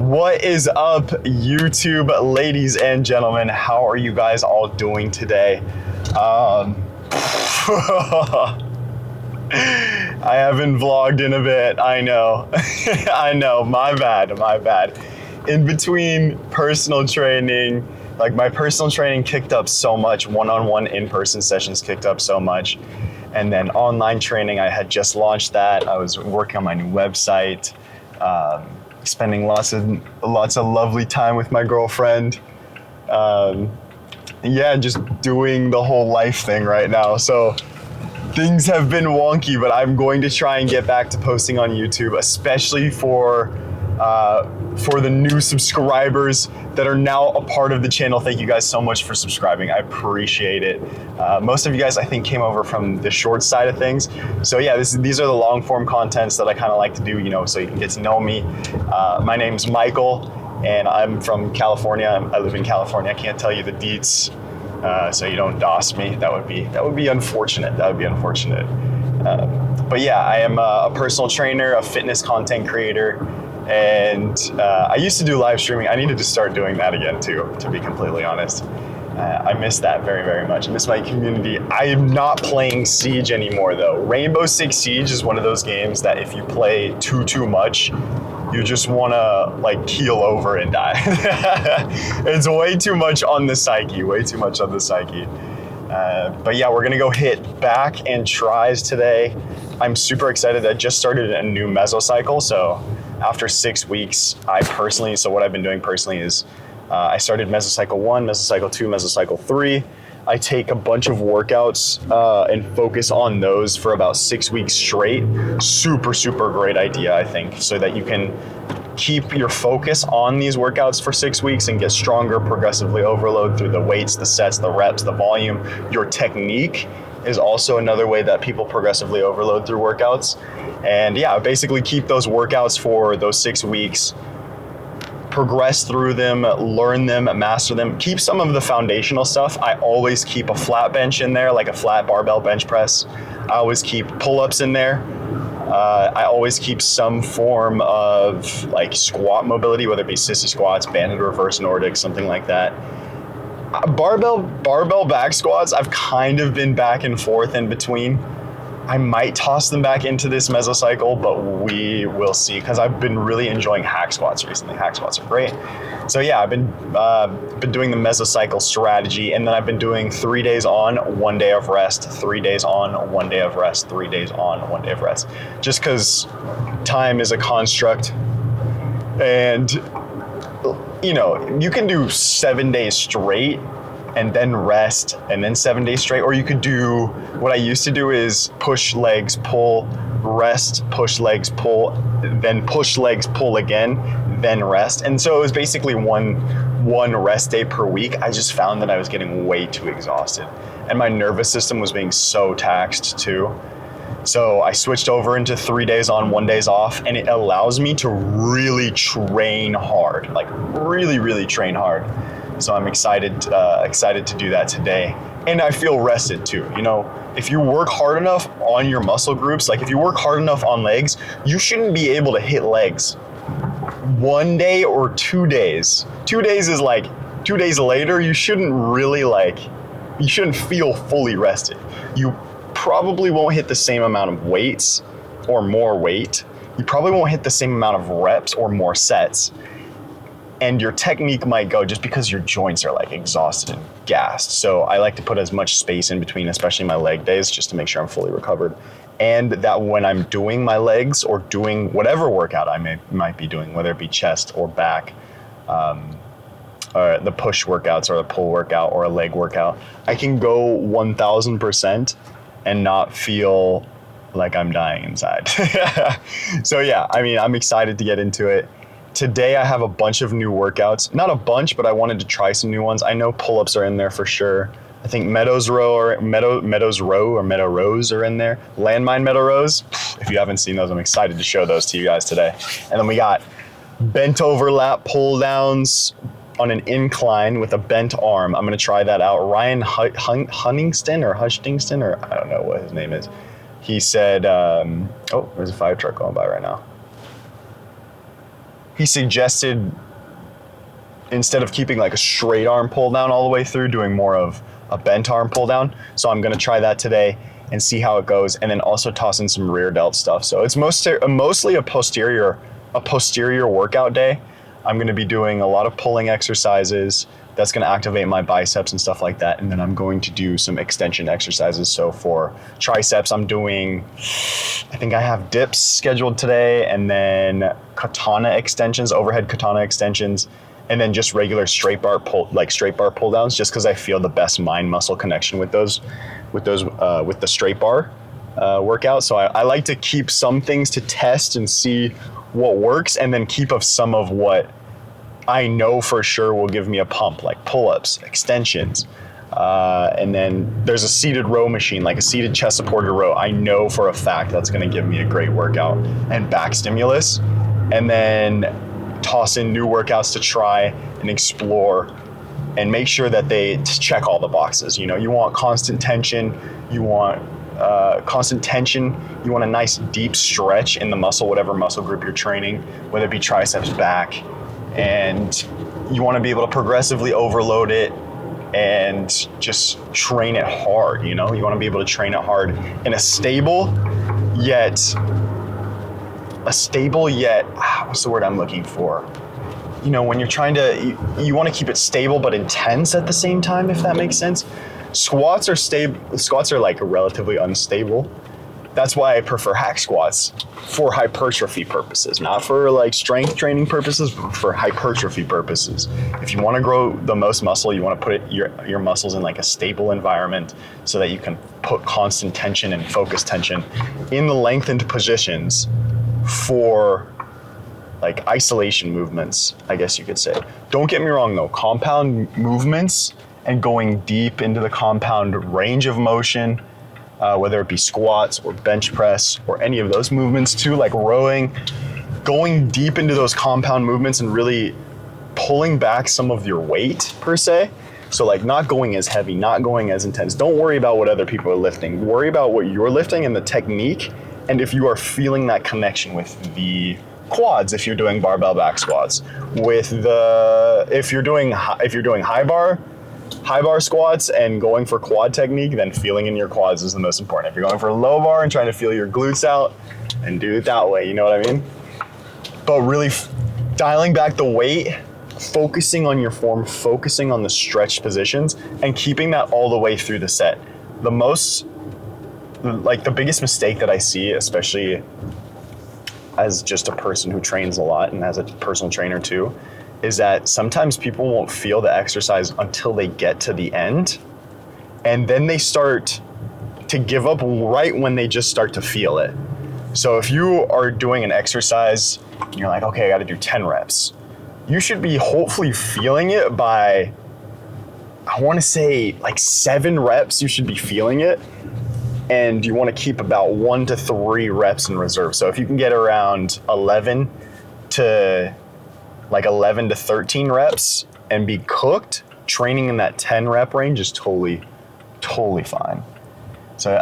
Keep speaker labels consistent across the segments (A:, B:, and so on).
A: What is up, YouTube, ladies and gentlemen? How are you guys all doing today? I haven't vlogged in a bit, I know. I know, my bad. In between personal training, like my personal training kicked up so much, one-on-one in-person sessions kicked up so much. And then online training, I had just launched that. I was working on my new website, spending lots of lovely time with my girlfriend. Just doing the whole life thing right now. So things have been wonky, but I'm going to try and get back to posting on YouTube, especially for the new subscribers that are now a part of the channel. Thank you guys so much for subscribing. I appreciate it. Most of you guys, I think, came over from the short side of things. So yeah, these are the long form contents that I kind of like to do, so you can get to know me. My name's Michael, and I'm from California. I live in California. I can't tell you the deets, so you don't DOS me. That would be unfortunate. But yeah, I am a personal trainer, a fitness content creator. And I used to do live streaming. I needed to start doing that again too, to be completely honest. I miss that very, very much. I miss my community. I am not playing Siege anymore though. Rainbow Six Siege is one of those games that if you play too much, you just wanna like keel over and die. It's way too much on the psyche, But yeah, we're gonna go hit back and tries today. I'm super excited. I just started a new mesocycle, so after 6 weeks, what I've been doing personally is I started mesocycle 1, mesocycle 2, mesocycle 3. I take a bunch of workouts and focus on those for about 6 weeks straight. Super great idea, I think, so that you can keep your focus on these workouts for 6 weeks and get stronger, progressively overload through the weights, the sets, the reps, the volume. Your technique is also another way that people progressively overload through workouts. And yeah, basically keep those workouts for those 6 weeks, progress through them, learn them, master them. Keep some of the foundational stuff. I always keep a flat bench in there, like a flat barbell bench press. I always keep pull-ups in there. I always keep some form of like squat mobility, whether it be sissy squats, banded reverse Nordic, something like that. Barbell back squats, I've kind of been back and forth in between. I might toss them back into this mesocycle, but we will see, because I've been really enjoying hack squats recently. Hack squats are great. So yeah, I've been doing the mesocycle strategy, and then I've been doing 3 days on, 1 day of rest, 3 days on, 1 day of rest, 3 days on, 1 day of rest. Just because time is a construct, and you can do 7 days straight and then rest, and then 7 days straight. Or you could do, what I used to do is push legs, pull, rest, push legs, pull, then push legs, pull again, then rest. And so it was basically one rest day per week. I just found that I was getting way too exhausted, and my nervous system was being so taxed too. So I switched over into 3 days on, 1 days off, and it allows me to really train hard, like really train hard. So I'm excited to do that today. And I feel rested too. If you work hard enough on your muscle groups, like if you work hard enough on legs, you shouldn't be able to hit legs 1 day or 2 days. 2 days is like 2 days later, you shouldn't feel fully rested. You probably won't hit the same amount of weights or more weight. You probably won't hit the same amount of reps or more sets. And your technique might go, just because your joints are like exhausted and gassed. So I like to put as much space in between, especially my leg days, just to make sure I'm fully recovered. And that when I'm doing my legs or doing whatever workout I might be doing, whether it be chest or back, or the push workouts or a pull workout or a leg workout, I can go 1000% and not feel like I'm dying inside. So yeah, I'm excited to get into it. Today I have a bunch of new workouts. Not a bunch, but I wanted to try some new ones. I know pull-ups are in there for sure. I think Meadow Rows are in there. Landmine Meadow Rows. If you haven't seen those, I'm excited to show those to you guys today. And then we got bent over lat pull downs on an incline with a bent arm. I'm gonna try that out. Ryan Huntington, or I don't know what his name is. He said, oh, there's a fire truck going by right now. he suggested instead of keeping like a straight arm pull down all the way through, doing more of a bent arm pull down. So I'm gonna try that today and see how it goes, and then also toss in some rear delt stuff. So it's mostly a posterior workout day. I'm gonna be doing a lot of pulling exercises. That's gonna activate my biceps and stuff like that. And then I'm going to do some extension exercises. So for triceps, I'm doing, I think I have dips scheduled today, and then katana extensions, overhead katana extensions, and then just regular straight bar pull downs, just because I feel the best mind muscle connection with the straight bar workout. So I like to keep some things to test and see what works, and then keep of some of what I know for sure will give me a pump, like pull-ups, extensions, and then there's a seated row machine, like a seated chest supported row. I know for a fact that's going to give me a great workout and back stimulus, and then toss in new workouts to try and explore and make sure that they check all the boxes. You know, you want constant tension, you want you want a nice deep stretch in the muscle, whatever muscle group you're training, whether it be triceps, back, and you want to be able to progressively overload it and just train it hard. You know, you want to be able to train it hard in a stable yet, what's the word I'm looking for? You know, when you're trying to, you want to keep it stable but intense at the same time, if that makes sense. Squats are stable. Squats are like relatively unstable. That's why I prefer hack squats for hypertrophy purposes, not for like strength training purposes, but for hypertrophy purposes. If you want to grow the most muscle, you want to put your muscles in like a stable environment so that you can put constant tension and focus tension in the lengthened positions for like isolation movements, I guess you could say. Don't get me wrong though, compound movements and going deep into the compound range of motion, whether it be squats or bench press or any of those movements too, like rowing, going deep into those compound movements and really pulling back some of your weight per se. So like not going as heavy, not going as intense. Don't worry about what other people are lifting. Worry about what you're lifting and the technique. And if you are feeling that connection with the quads, if you're doing barbell back squats, if you're doing high bar squats and going for quad technique, then feeling in your quads is the most important. If you're going for low bar and trying to feel your glutes out, and do it that way, you know what I mean? But really dialing back the weight, focusing on your form, focusing on the stretched positions, and keeping that all the way through the set. The biggest mistake that I see, especially as just a person who trains a lot and as a personal trainer too, is that sometimes people won't feel the exercise until they get to the end, and then they start to give up right when they just start to feel it. So if you are doing an exercise and you're like, okay, I got to do 10 reps, you should be hopefully feeling it by, I want to say like 7 reps, you should be feeling it. And you want to keep about 1 to 3 reps in reserve. So if you can get around 11 to 13 reps and be cooked, training in that 10 rep range is totally fine. So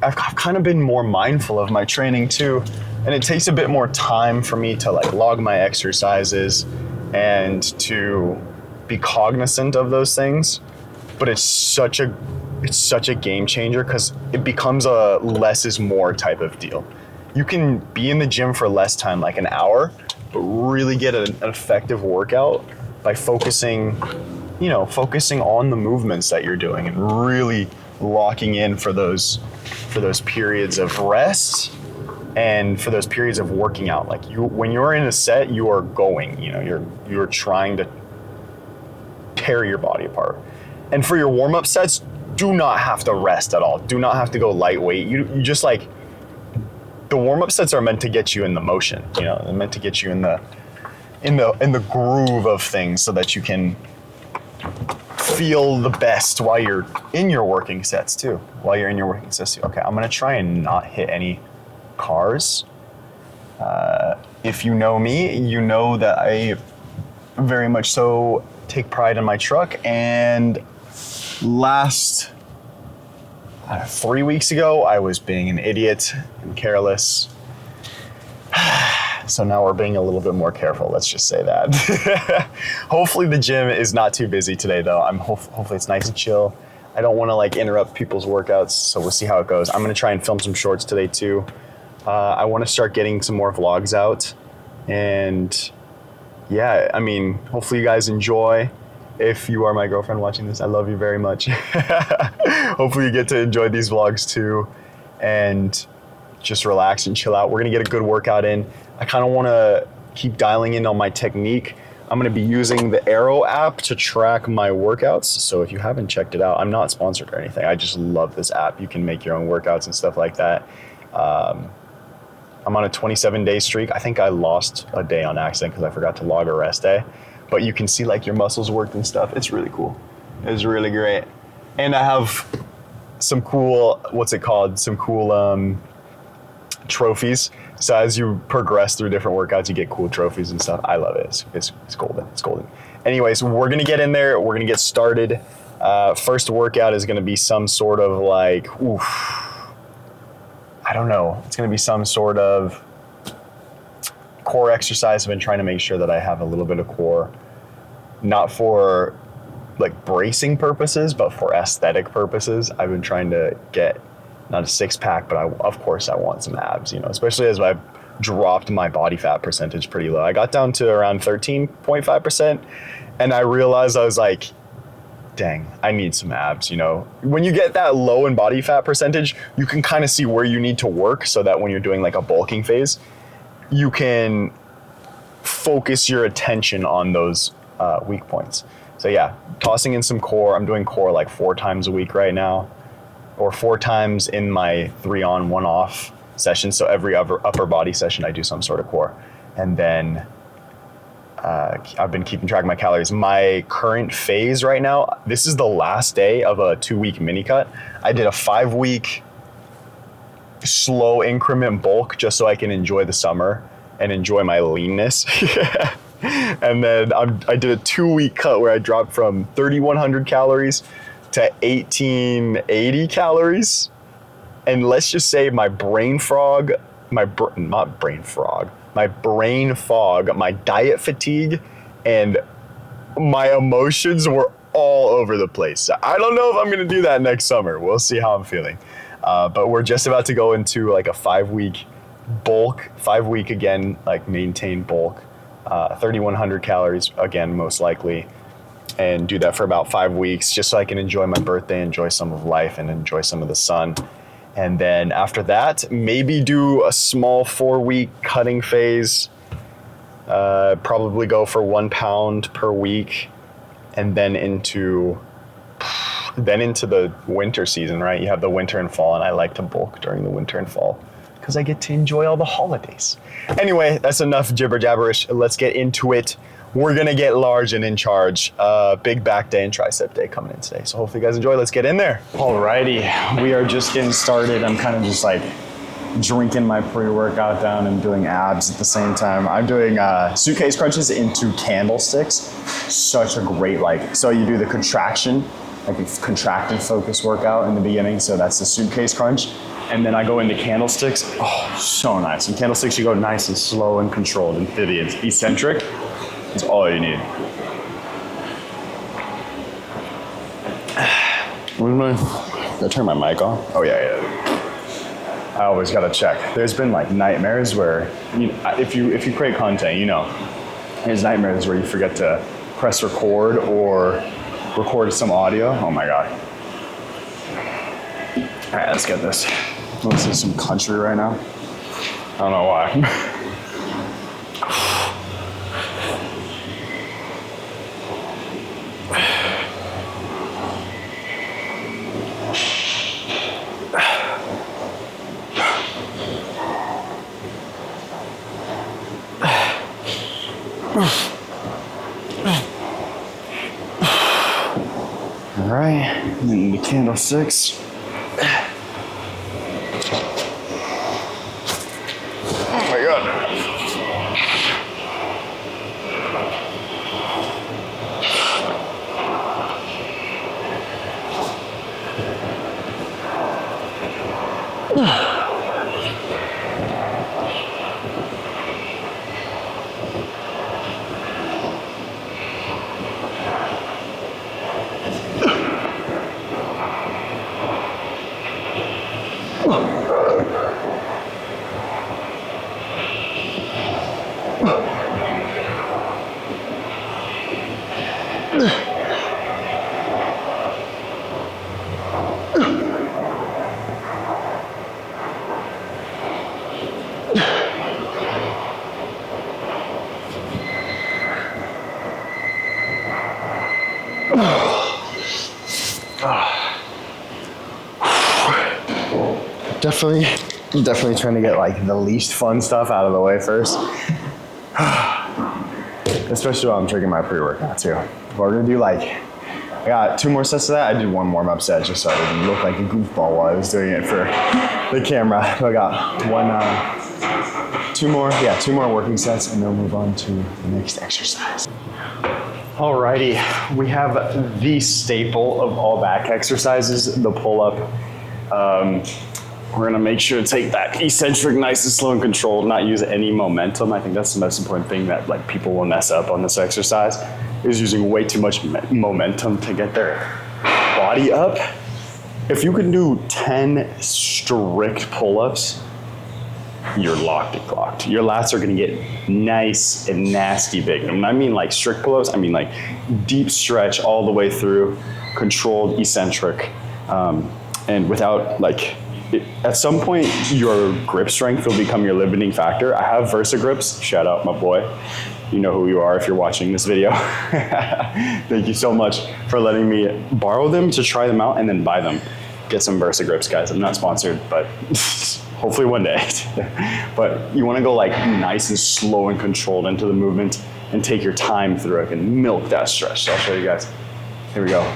A: I've kind of been more mindful of my training too. And it takes a bit more time for me to like log my exercises and to be cognizant of those things. But it's such a game changer because it becomes a less is more type of deal. You can be in the gym for less time, like an hour, but really get an effective workout by focusing on the movements that you're doing and really locking in for those periods of rest and for those periods of working out. Like when you're in a set, you are going, you're trying to tear your body apart. And for your warm-up sets, do not have to rest at all. Do not have to go lightweight. You just like, the warm-up sets are meant to get you in the motion, they're meant to get you in the groove of things so that you can feel the best while you're in your working sets too. Okay, I'm gonna try and not hit any cars. If you know me, you know that I very much so take pride in my truck, and last 3 weeks ago, I was being an idiot and careless. So now we're being a little bit more careful. Let's just say that. Hopefully the gym is not too busy today though. Hopefully it's nice and chill. I don't want to like interrupt people's workouts, so we'll see how it goes. I'm going to try and film some shorts today too. I want to start getting some more vlogs out, and yeah, I mean, hopefully you guys enjoy. If you are my girlfriend watching this, I love you very much. Hopefully you get to enjoy these vlogs too, and just relax and chill out. We're going to get a good workout in. I kind of want to keep dialing in on my technique. I'm going to be using the Arrow app to track my workouts. So if you haven't checked it out, I'm not sponsored or anything. I just love this app. You can make your own workouts and stuff like that. I'm on a 27-day streak. I think I lost a day on accident because I forgot to log a rest day. But you can see like your muscles worked and stuff. It's really cool. It's really great. And I have some cool, some cool trophies. So as you progress through different workouts, you get cool trophies and stuff. I love it. It's golden. It's golden. Anyways, we're going to get in there. We're going to get started. First workout is going to be some sort of like, I don't know. It's going to be some sort of core exercise. I've been trying to make sure that I have a little bit of core, not for like bracing purposes, but for aesthetic purposes. I've been trying to get not a six pack, but of course I want some abs, you know, especially as I've dropped my body fat percentage pretty low. I got down to around 13.5%, and I realized I was like, dang, I need some abs, you know. When you get that low in body fat percentage, you can kind of see where you need to work so that when you're doing like a bulking phase, you can focus your attention on those weak points. So yeah, tossing in some core. I'm doing core like 4 times a week right now, or 4 times in my 3 on 1 off session. So every upper body session, I do some sort of core. And then I've been keeping track of my calories. My current phase right now, this is the last day of a 2-week mini cut. I did a 5-week slow increment bulk just so I can enjoy the summer and enjoy my leanness. And then I did a 2-week cut where I dropped from 3,100 calories to 1,880 calories. And let's just say my brain fog, my diet fatigue, and my emotions were all over the place. I don't know if I'm gonna do that next summer. We'll see how I'm feeling. But we're just about to go into like a 5-week bulk, 5-week again, like maintain bulk, 3,100 calories again, most likely, and do that for about 5 weeks just so I can enjoy my birthday, enjoy some of life, and enjoy some of the sun. And then after that, maybe do a small 4-week cutting phase, probably go for 1 pound per week, and then into the winter season, right? You have the winter and fall, and I like to bulk during the winter and fall because I get to enjoy all the holidays. Anyway, that's enough jibber jabberish. Let's get into it. We're gonna get large and in charge. Big back day and tricep day coming in today. So hopefully you guys enjoy. Let's get in there. Alrighty, we are just getting started. I'm kind of just like drinking my pre-workout down and doing abs at the same time. I'm doing suitcase crunches into candlesticks. Such a great, like, so you do the contraction, like a contracted focus workout in the beginning. So that's the suitcase crunch. And then I go into candlesticks. Oh, so nice. In candlesticks, you go nice and slow and controlled. And the eccentric is all you need. Did I turn my mic on? Oh yeah. I always gotta check. There's been like nightmares where, if you create content, you know, there's nightmares where you forget to press record or record some audio. Oh my God. All right, let's get this. Let's do some country right now. I don't know why. All right, and then the candlesticks. Oh my God. Definitely trying to get like the least fun stuff out of the way first. Especially while I'm drinking my pre-workout too. But we're gonna do like, I got 2 more sets of that. I did 1 warm-up set just so I didn't look like a goofball while I was doing it for the camera. So I got 2 more working sets, and then we'll move on to the next exercise. Alrighty, we have the staple of all back exercises, the pull-up. We're gonna make sure to take that eccentric nice and slow and controlled, not use any momentum. I think that's the most important thing that like people will mess up on this exercise, is using way too much momentum to get their body up. If you can do 10 strict pull-ups, you're locked and clocked. Your lats are gonna get nice and nasty big. And when I mean like strict pull-ups, I mean like deep stretch all the way through, controlled, eccentric, and without like, at some point, your grip strength will become your limiting factor. I have Versa grips. Shout out, my boy. You know who you are if you're watching this video. Thank you so much for letting me borrow them to try them out and then buy them. Get some Versa grips, guys. I'm not sponsored, but hopefully one day. But you want to go like nice and slow and controlled into the movement and take your time through it and milk that stretch. So I'll show you guys. Here we go.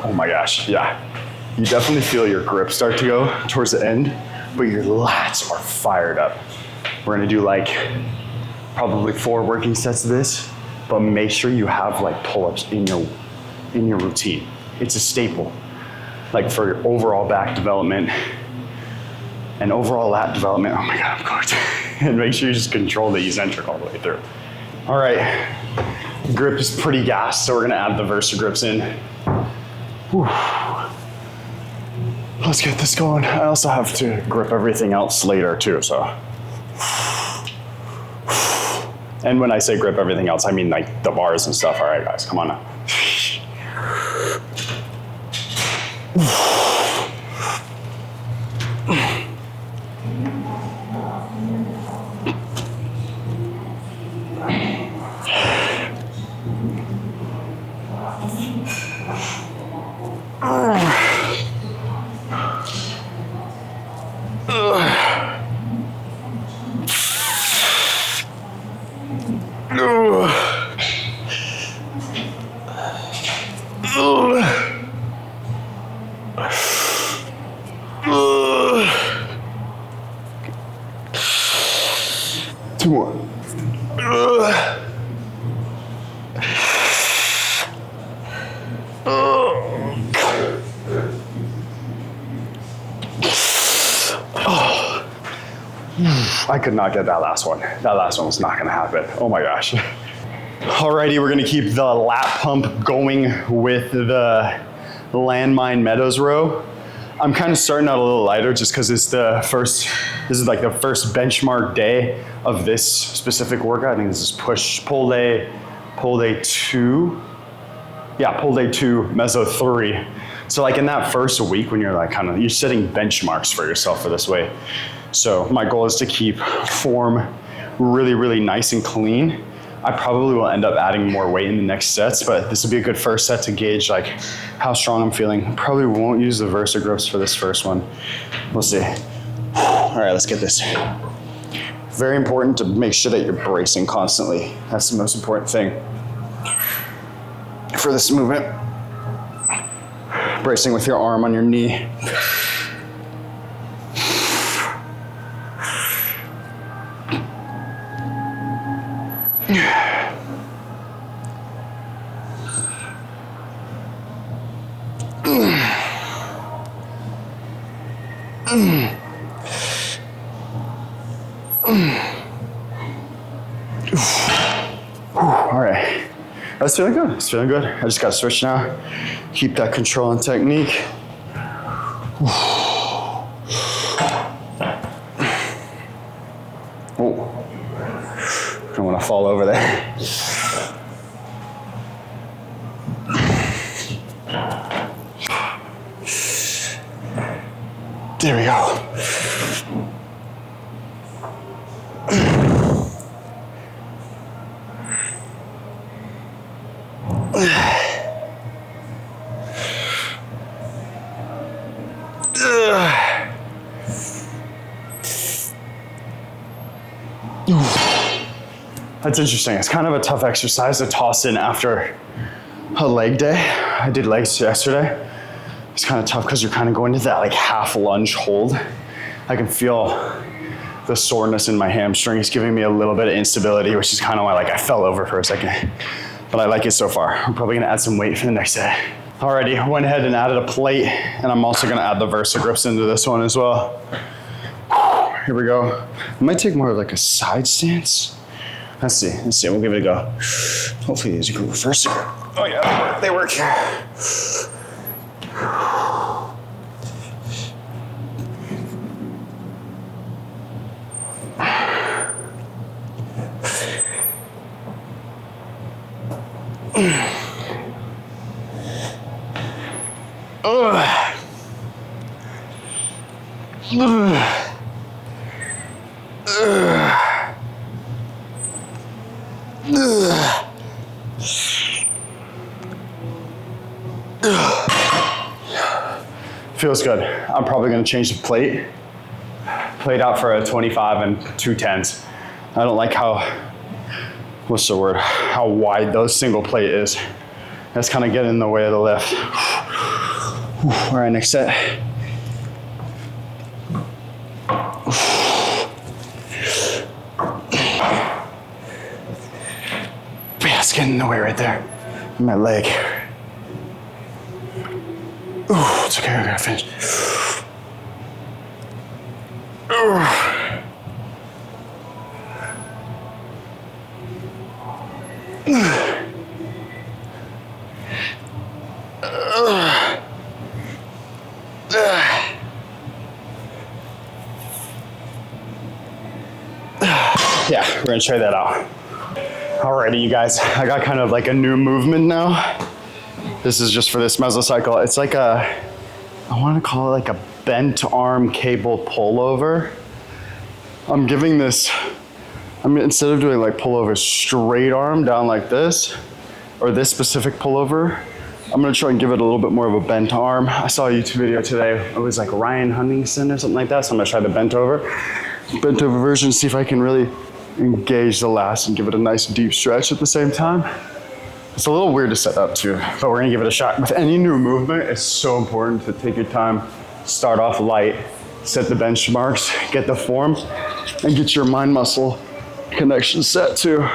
A: Oh my gosh, yeah. You definitely feel your grip start to go towards the end, but your lats are fired up. We're gonna do like probably 4 working sets of this, but make sure you have like pull-ups in your routine. It's a staple, like for your overall back development and overall lat development. Oh my God, I'm cooked. And make sure you just control the eccentric all the way through. All right, grip is pretty gassed, so we're gonna add the Versa grips in. Whew. Let's get this going. I also have to grip everything else later too, so. And when I say grip everything else, I mean like the bars and stuff. All right, guys, come on now. Two more. I could not get that last one. That last one was not gonna happen. Oh my gosh. Alrighty, we're gonna keep the lat pump going with the landmine meadows row. I'm kind of starting out a little lighter just because it's this is like the first benchmark day of this specific workout. I think this is pull day 2. Yeah, pull day 2, meso 3. So like in that first week when you're like you're setting benchmarks for yourself for this way. So my goal is to keep form really, really nice and clean. I probably will end up adding more weight in the next sets, but this will be a good first set to gauge like how strong I'm feeling. Probably won't use the Versa grips for this first one. We'll see. All right, let's get this. Very important to make sure that you're bracing constantly. That's the most important thing for this movement. Bracing with your arm on your knee. All right, that's feeling good. It's feeling good. I just got to switch now. Keep that control and technique. Oh, don't want to fall over there. There we go. That's interesting. It's kind of a tough exercise to toss in after a leg day. I did legs yesterday. It's kind of tough because you're kind of going into that like half lunge hold. I can feel the soreness in my hamstring. It's giving me a little bit of instability, which is kind of why like I fell over for a second. But I like it so far. I'm probably gonna add some weight for the next day. Alrighty, I went ahead and added a plate, and I'm also gonna add the Versa grips into this one as well. Here we go. I might take more of like a side stance. Let's see, we'll give it a go. Hopefully these are Versa grip. Oh yeah, they work. Feels good. I'm probably gonna change the plate out for a 25 and 210s. I don't like how, what's the word? How wide those single plate is. That's kind of getting in the way of the lift. All right, next set. Yeah, it's getting in the way right there. My leg. Ooh, it's okay, I gotta finish. Yeah, we're gonna try that out. Alrighty, you guys, I got kind of like a new movement now. This is just for this mesocycle. It's like I wanna call it like a bent arm cable pullover. I'm giving this, instead of doing like pullover straight arm down like this, or this specific pullover, I'm gonna try and give it a little bit more of a bent arm. I saw a YouTube video today, it was like Ryan Huntington or something like that, so I'm gonna try the bent over version, see if I can really engage the lats and give it a nice deep stretch at the same time. It's a little weird to set up too, but we're gonna give it a shot. With any new movement, it's so important to take your time, start off light, set the benchmarks, get the form, and get your mind muscle connection set too.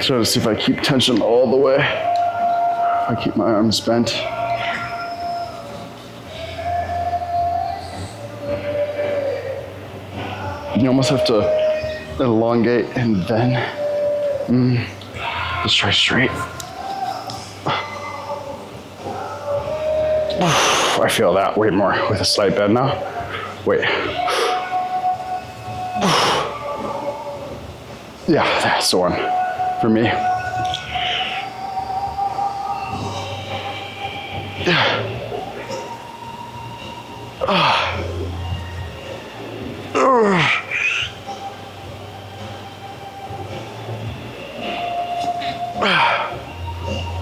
A: Try to see if I keep tension all the way. If I keep my arms bent. You almost have to elongate and then let's try straight. I feel that way more with a slight bend now. Wait. Yeah, that's the one for me.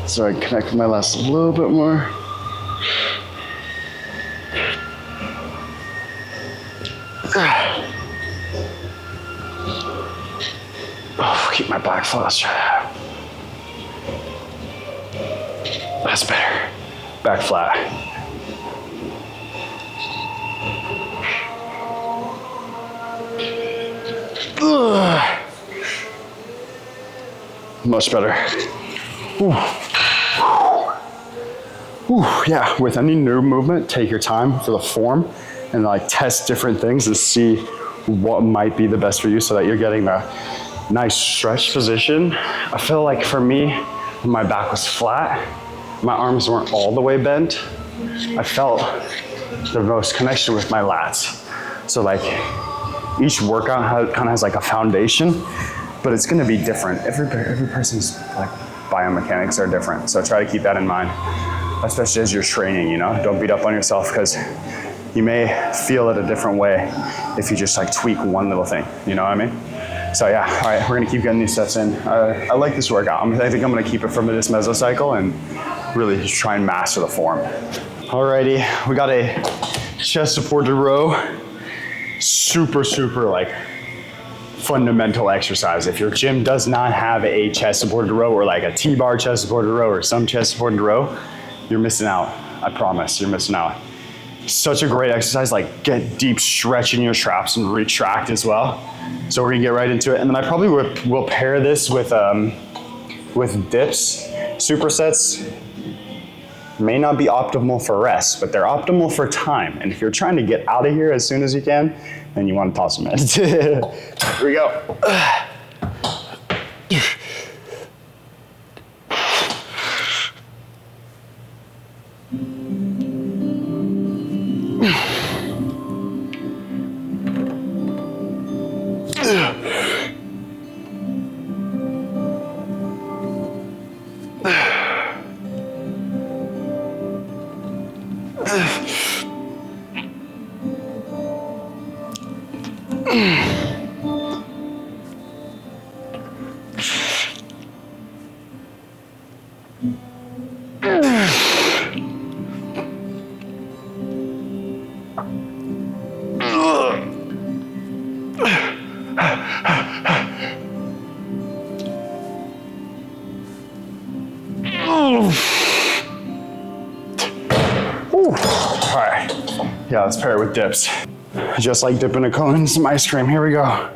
B: So I connect my lats a little bit more. Oh, keep my back flat. That's better. Back flat. Much better. Whew. Whew. Yeah, with any new movement, take your time for the form and like test different things and see what might be the best for you so that you're getting the nice stretch position. I feel like for me, when my back was flat, my arms weren't all the way bent. I felt the most connection with my lats. So like each workout kind of has like a foundation, but it's gonna be different. Every person's like biomechanics are different. So try to keep that in mind, especially as you're training, you know? Don't beat up on yourself because you may feel it a different way if you just like tweak one little thing, you know what I mean? So yeah, all right, we're gonna keep getting these sets in. I like this workout. I think I'm gonna keep it from this mesocycle and really just try and master the form. Alrighty, we got a chest supported row. Super like fundamental exercise. If your gym does not have a chest supported row or like a T-bar chest supported row or some chest supported row, you're missing out. I promise, you're missing out. Such a great exercise, like get deep stretch in your traps and retract as well. So we're gonna get right into it. And then I probably will pair this with dips. Supersets may not be optimal for rest, but they're optimal for time. And if you're trying to get out of here as soon as you can, then you want to toss them in. Here we go. Yeah, let's pair it with dips. Just like dipping a cone in some ice cream. Here we go.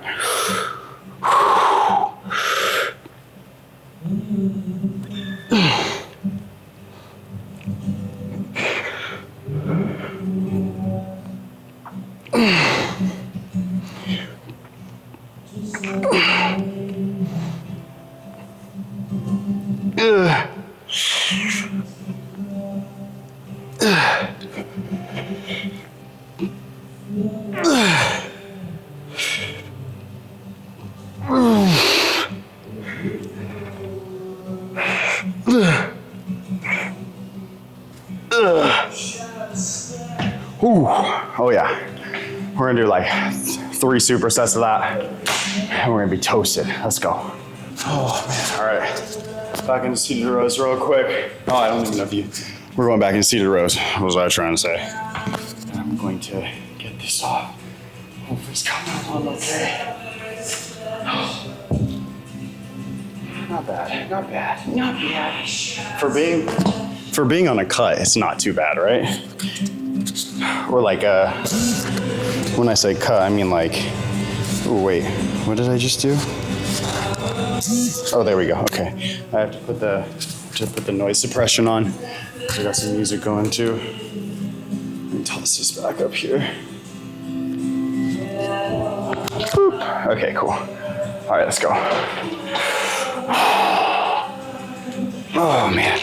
B: Ooh. Oh yeah. We're gonna do like 3 supersets of that and we're gonna be toasted. Let's go. Oh man, all right. Back into seated rows real quick. Oh, I don't even know if you, we're going back into seated rows. What was I trying to say? I'm going to get this off. Hopefully it's coming along okay. Not bad, not bad, not bad. For being on a cut, it's not too bad, right? Or like when I say cut, I mean like, oh wait, what did I just do? Oh, there we go, okay. I have to put the noise suppression on. I got some music going too. Let me toss this back up here. Boop. Okay, cool. All right, let's go. Oh man.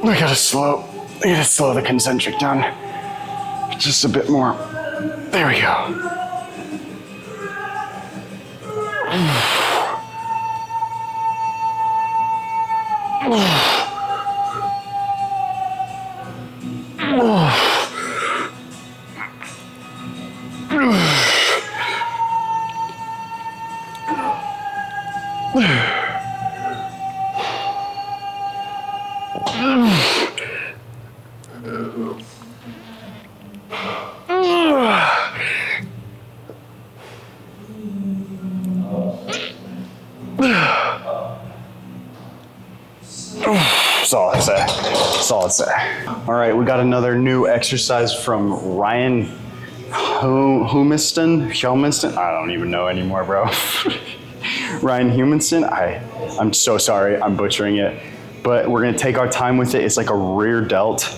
B: I gotta slow the concentric down just a bit more. There we go. Solid set. Solid set. All right, we got another new exercise from Ryan Humiston. I don't even know anymore, bro. Ryan Humiston. I'm so sorry. I'm butchering it. But we're gonna take our time with it. It's like a rear delt.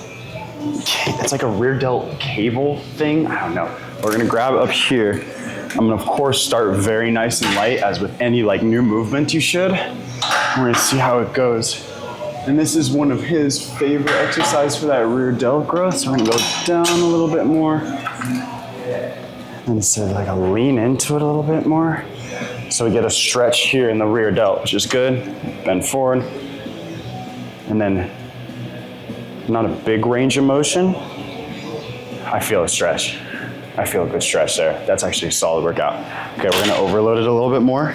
B: It's like a rear delt cable thing. I don't know. We're gonna grab up here. I'm gonna, of course, start very nice and light, as with any like new movement you should. We're gonna see how it goes. And this is one of his favorite exercises for that rear delt growth. So we're gonna go down a little bit more. And instead of like a lean into it a little bit more. So we get a stretch here in the rear delt, which is good. Bend forward. And then not a big range of motion. I feel a stretch. I feel a good stretch there. That's actually a solid workout. Okay, we're gonna overload it a little bit more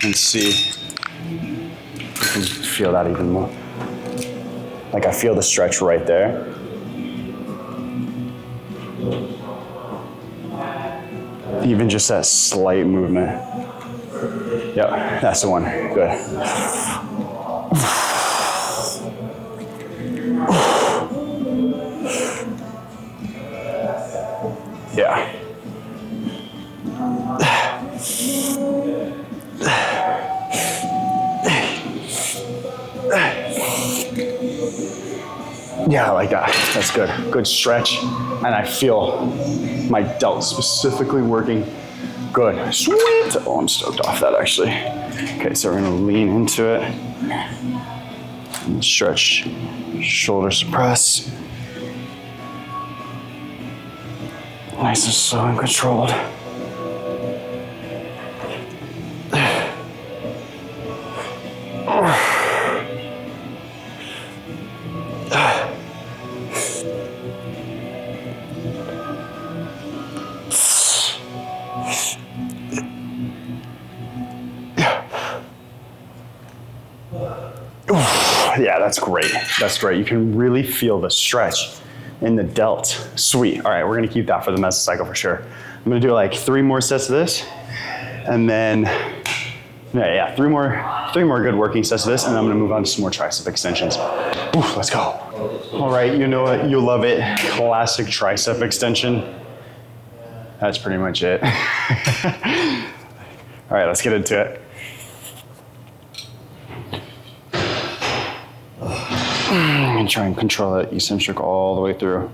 B: and see if we can feel that even more. Like I feel the stretch right there. Even just that slight movement. Yep, that's the one. Good. Yeah. Yeah, I like that. That's good. Good stretch. And I feel my delt specifically working good. Sweet. Oh, I'm stoked off that actually. Okay, so we're gonna lean into it. And stretch, shoulder suppress. Nice and slow and controlled. Yeah, that's great. That's great. You can really feel the stretch in the delt. Sweet. All right, we're gonna keep that for the mesocycle for sure. I'm gonna do like 3 more sets of this, and then three more good working sets of this, and then I'm gonna move on to some more tricep extensions. Oof, let's go. All right, you know what? You'll love it. Classic tricep extension. That's pretty much it. All right, let's get into it. And try and control that eccentric all the way through.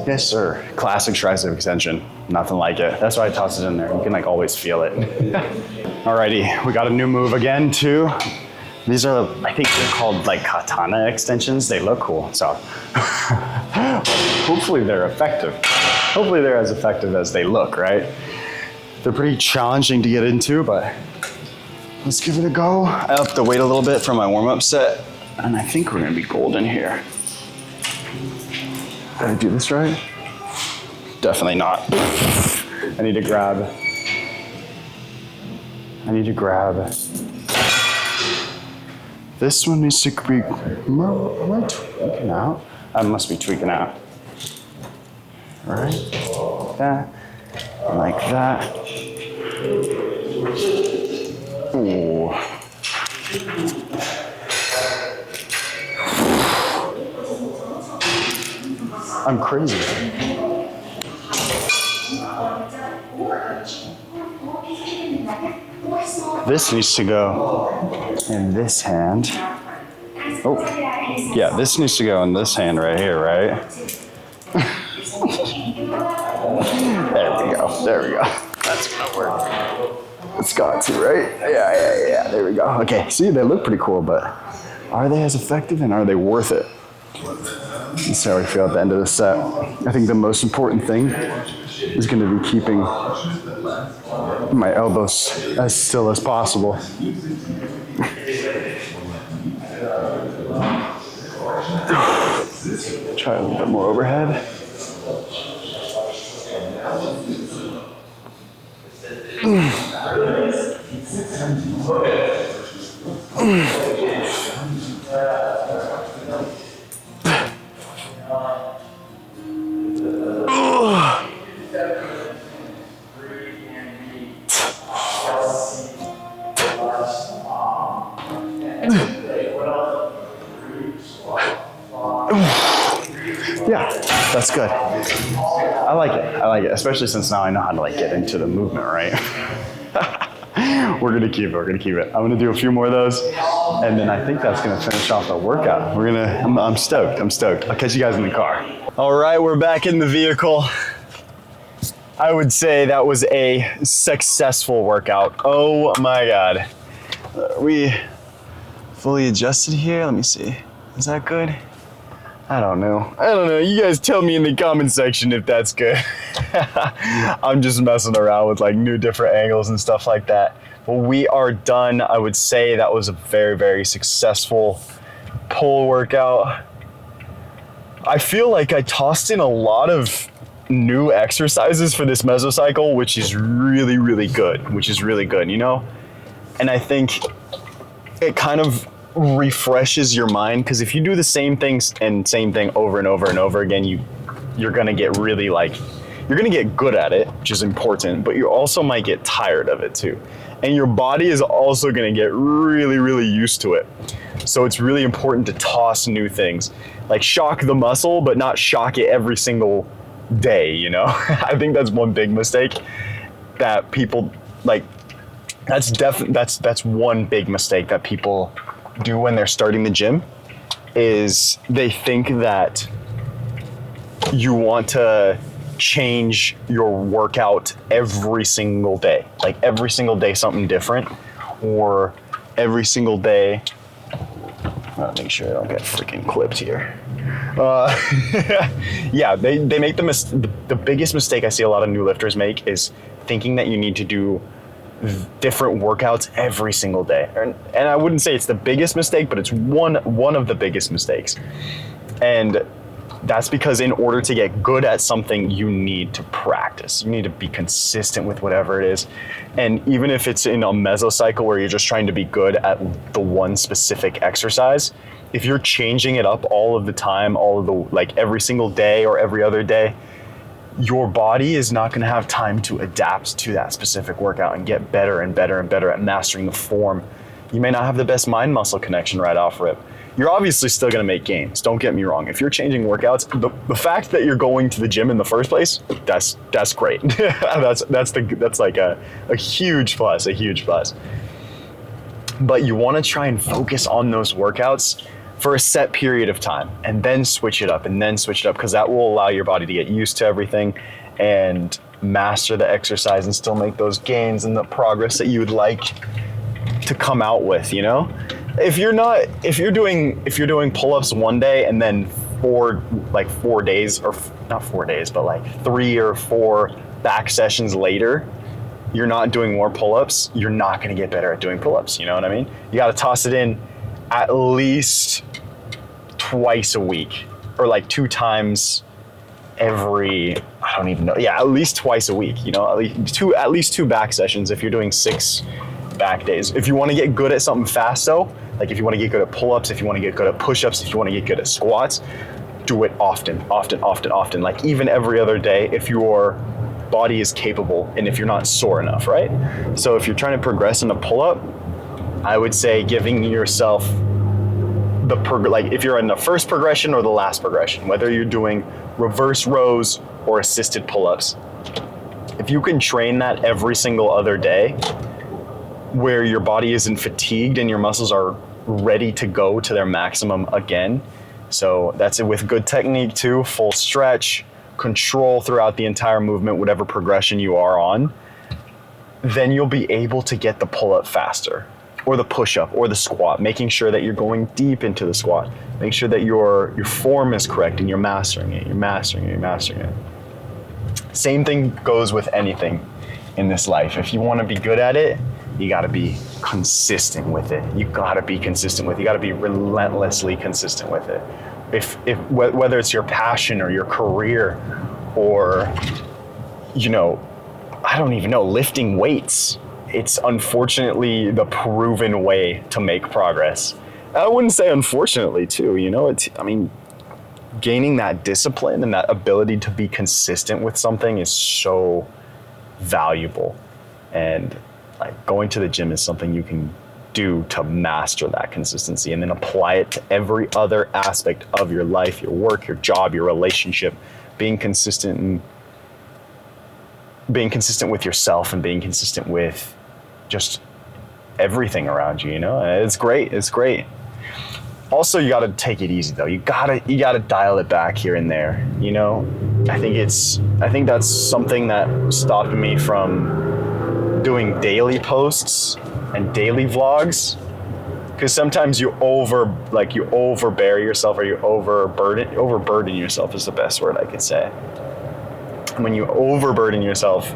B: Yes, sir. Classic tricep extension. Nothing like it. That's why I toss it in there. You can like always feel it. Alrighty, we got a new move again too. These are, I think they're called like katana extensions. They look cool, so hopefully they're effective. Hopefully they're as effective as they look, right? They're pretty challenging to get into, but let's give it a go. I upped the weight a little bit from my warm-up set, and I think we're gonna be golden here. Did I do this right? Definitely not. I need to grab. This one needs to be, am I tweaking out? I must be tweaking out. All right, that, like that. Ooh. I'm crazy. This needs to go in this hand. Oh, yeah, this needs to go in this hand right here, right? There we go. There we go. That's gonna work. It's got to, right? Yeah. There we go. Okay, see, they look pretty cool, but are they as effective and are they worth it? Let's see how we feel at the end of the set. I think the most important thing is going to be keeping my elbows as still as possible. Try a little bit more overhead. Yeah, that's good. I like it, especially since now I know how to like get into the movement, right? We're gonna keep it. I'm gonna do a few more of those, and then I think that's gonna finish off the workout. I'm stoked. I'll catch you guys in the car. All right, we're back in the vehicle. I would say that was a successful workout. Oh my God. We fully adjusted here. Let me see. Is that good? I don't know. You guys tell me in the comment section if that's good. I'm just messing around with like new different angles and stuff like that. But we are done. I would say that was a very, very successful pull workout. I feel like I tossed in a lot of new exercises for this mesocycle, which is really, really good, you know? And I think it kind of refreshes your mind, because if you do the same things and same thing over and over and over again, you're gonna get really you're gonna get good at it, which is important, but you also might get tired of it too. And your body is also gonna get really, really used to it. So it's really important to toss new things. Like shock the muscle, but not shock it every single day, you know? I think that's one big mistake that people like. That's one big mistake that people do when they're starting the gym, is they think that you want to change your workout every single day. Like every single day something different, or every single day, I'll make sure I don't get freaking clipped here. Yeah, they make the biggest mistake I see a lot of new lifters make is thinking that you need to do different workouts every single day. And I wouldn't say it's the biggest mistake, but it's one of the biggest mistakes. And that's because in order to get good at something, you need to practice. You need to be consistent with whatever it is. And even if it's in a mesocycle where you're just trying to be good at the one specific exercise, if you're changing it up all of the time, like every single day or every other day, your body is not going to have time to adapt to that specific workout and get better and better and better at mastering the form. You may not have the best mind muscle connection right off rip. You're obviously still going to make gains. Don't get me wrong. If you're changing workouts, the fact that you're going to the gym in the first place, that's great. that's like a huge plus, But you want to try and focus on those workouts for a set period of time, and then switch it up, because that will allow your body to get used to everything and master the exercise and still make those gains and the progress that you would like to come out with, you know? If you're doing pull-ups one day and then 4 days, or not 4 days, but like 3 or 4 back sessions later, you're not doing more pull-ups, you're not going to get better at doing pull-ups, you know what I mean? You got to toss it in at least twice a week, or like 2 times every, I don't even know. Yeah, at least twice a week, you know, at least 2 back sessions if you're doing 6 back days. If you want to get good at something fast though, like if you want to get good at pull-ups, if you want to get good at push-ups, if you want to get good at squats, do it often, like even every other day if your body is capable and if you're not sore enough, right? So if you're trying to progress in a pull-up, I would say giving yourself if you're in the first progression or the last progression, whether you're doing reverse rows or assisted pull-ups, if you can train that every single other day where your body isn't fatigued and your muscles are ready to go to their maximum again. So that's it with good technique too, full stretch,
A: control throughout the entire movement, whatever progression you are on, then you'll be able to get the pull-up faster, or the push-up, or the squat, making sure that you're going deep into the squat. Make sure that your form is correct and you're mastering it, you're mastering it, you're mastering it. Same thing goes with anything in this life. If you want to be good at it, you got to be consistent with it. You got to be consistent with it. You got to be relentlessly consistent with it. If whether it's your passion or your career, or, you know, I don't even know, lifting weights, it's unfortunately the proven way to make progress. I wouldn't say unfortunately too, you know, gaining that discipline and that ability to be consistent with something is so valuable. And like going to the gym is something you can do to master that consistency, and then apply it to every other aspect of your life, your work, your job, your relationship, being consistent with yourself, and being consistent with just everything around you, you know? It's great. It's great. Also, you got to take it easy though. You got to dial it back here and there, you know? I think that's something that stopped me from doing daily posts and daily vlogs, because sometimes you overbear yourself, or you overburden yourself is the best word I could say. When you overburden yourself,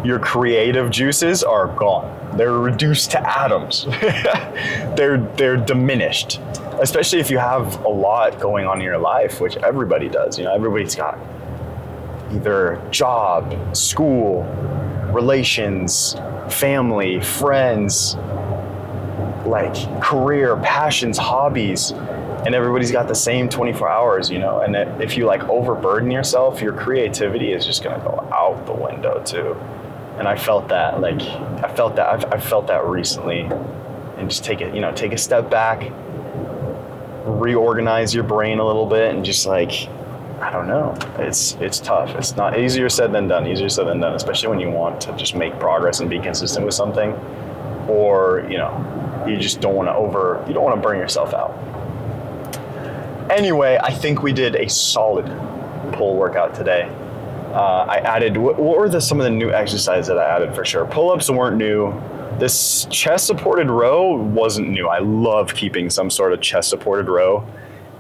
A: your creative juices are gone. They're reduced to atoms. They're diminished, especially if you have a lot going on in your life, which everybody does. You know, everybody's got either job, school, relations, family, friends, like career, passions, hobbies, and everybody's got the same 24 hours, you know? And if you like overburden yourself, your creativity is just gonna go out the window too. And I felt that recently. And just take a step back, reorganize your brain a little bit, and just like, I don't know, it's tough. It's not easier said than done, especially when you want to just make progress and be consistent with something, or, you know, you just don't want to burn yourself out. Anyway, I think we did a solid pull workout today. I added, what were some of the new exercises that I added for sure? Pull-ups weren't new. This chest-supported row wasn't new. I love keeping some sort of chest-supported row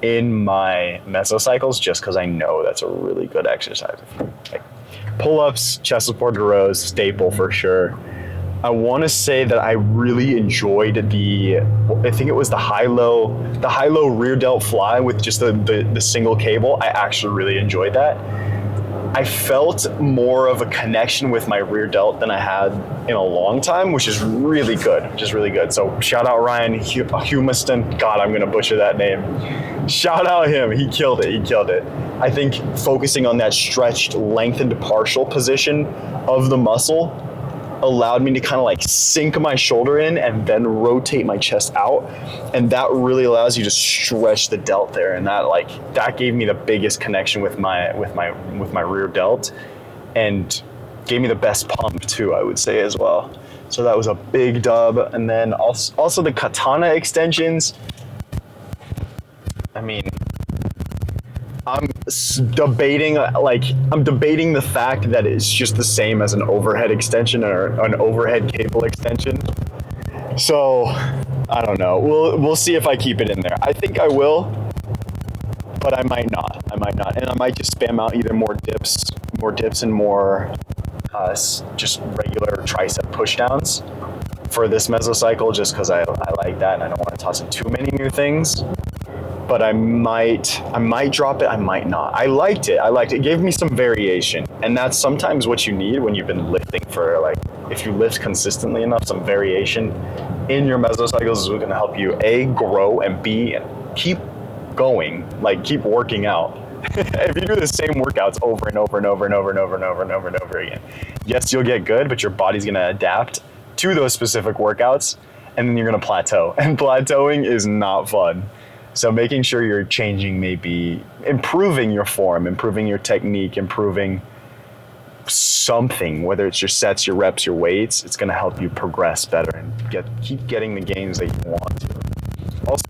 A: in my mesocycles just because I know that's a really good exercise. Like pull-ups, chest-supported rows, staple for sure. I want to say that I really enjoyed I think it was the high-low rear delt fly with just the single cable. I actually really enjoyed that. I felt more of a connection with my rear delt than I had in a long time, which is really good. So shout out Ryan Humiston. God, I'm going to butcher that name. Shout out him. He killed it. I think focusing on that stretched, lengthened partial position of the muscle allowed me to kind of like sink my shoulder in and then rotate my chest out, and that really allows you to stretch the delt there, and that gave me the biggest connection with my rear delt, and gave me the best pump too, I would say, as well. So that was a big dub. And then also the katana extensions. I mean, I'm debating the fact that it's just the same as an overhead extension or an overhead cable extension. So I don't know. We'll see if I keep it in there. I think I will, but I might not. And I might just spam out either more dips and more just regular tricep pushdowns for this mesocycle, just because I like that and I don't want to toss in too many new things. But I might drop it, I might not. I liked it. It gave me some variation. And that's sometimes what you need when you've been lifting for, like, if you lift consistently enough, some variation in your mesocycles is going to help you, A, grow, and B, keep going, like keep working out. If you do the same workouts over and over and over and over and over and over and over and over again, yes, you'll get good, but your body's going to adapt to those specific workouts, and then you're going to plateau. And plateauing is not fun. So making sure you're changing, maybe improving your form, improving your technique, improving something, whether it's your sets, your reps, your weights, it's going to help you progress better and keep getting the gains that you want to. Also,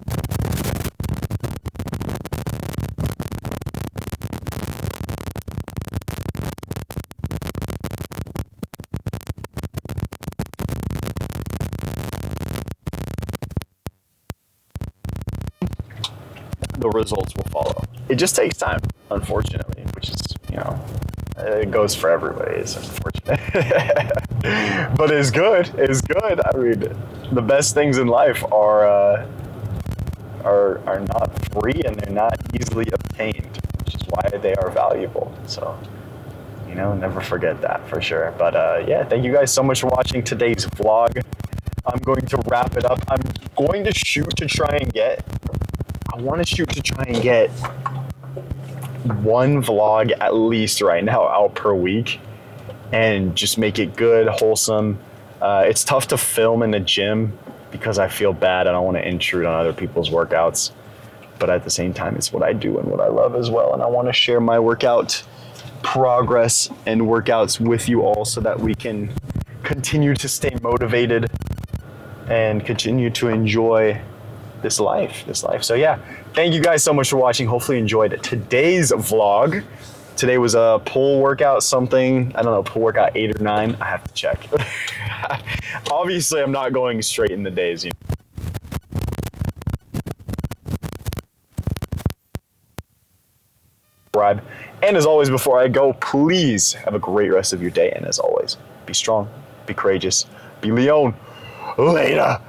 A: the results will follow. It just takes time, unfortunately, which is, it goes for everybody. It's unfortunate. But it's good. It's good. I mean, the best things in life are not free and they're not easily obtained, which is why they are valuable. So, never forget that for sure. But yeah, thank you guys so much for watching today's vlog. I'm going to wrap it up. I'm going to shoot to try and get one vlog at least right now out per week and just make it good, wholesome. It's tough to film in the gym because I feel bad. I don't want to intrude on other people's workouts. But at the same time, it's what I do and what I love as well. And I want to share my workout progress and workouts with you all so that we can continue to stay motivated and continue to enjoy this life. So yeah, thank you guys so much for watching. Hopefully you enjoyed today's vlog. Today was a pull workout something. I don't know, pull workout 8 or 9. I have to check. Obviously, I'm not going straight in the days. Subscribe. And as always, before I go, please have a great rest of your day. And as always, be strong, be courageous, be Leon. Later.